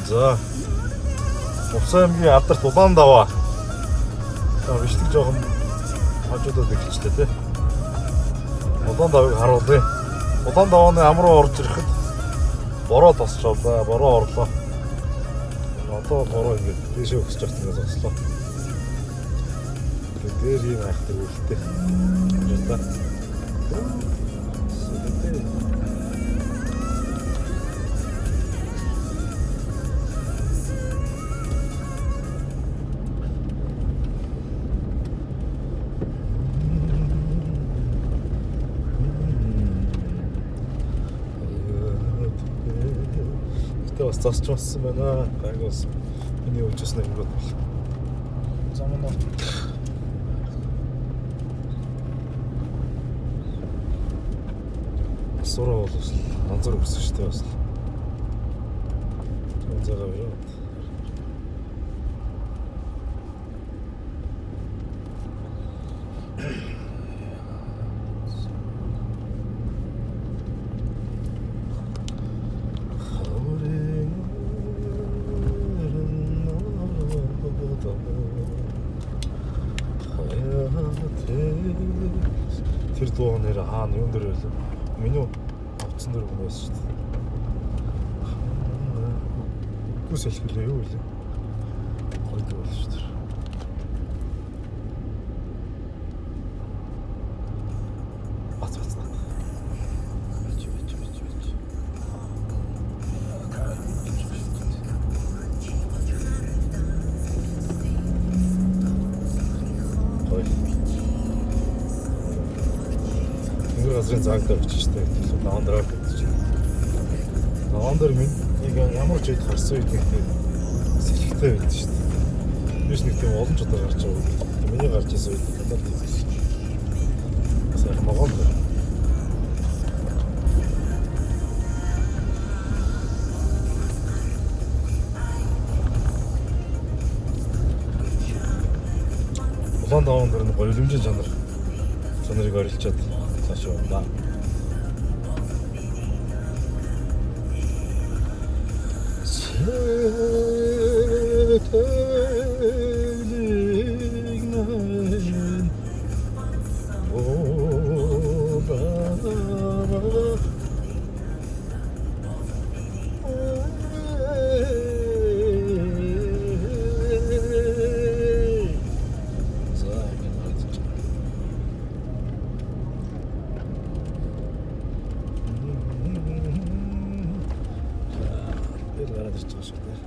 За. Увсан аймгийн алдарт Улаандаваа. За бичлэг жоохон хажуудад эхэлжлээ тий. Улаандавыг харуулъя. Улаандавааны амруу орж ирэхэд бороо тосчоолаа. Бороо орлоо. Одоо бороо ингэж дэшээ өгсөж явах юм зогслоо. Дээр юм ахдаг үлдээ. Жуулаа. Бас засч бассан байна. Гайгүй бас миний өвчөөс нэгмээд бол. Замунаа. Сураа бол бас анзар өгсөн шүү дээ бас. Заагаа яваа. Тэр дуу нэр хаана юун дээр байлаа? Миний авцсан дээр хүн байсан шүү дээ. Үгүй сэлхэлээ юу вэ? Гойд бол шүү дээ. Бац. Газрын заагтай очижтэй лавандраа гэж. Лавандр минь яг ямар ч үед харсан үед нэгтэй сэлхтэй байдаг шүү дээ. Биш нэг тийм олон ч удаа гарч байгаа. Миний гарч ирсэн үед надад тийм. Сая могон. Улаандаваан дэр нь гоёломжийн чанарыг орилчаад цааш явна. Гараад ирж байгаа шүү дээ.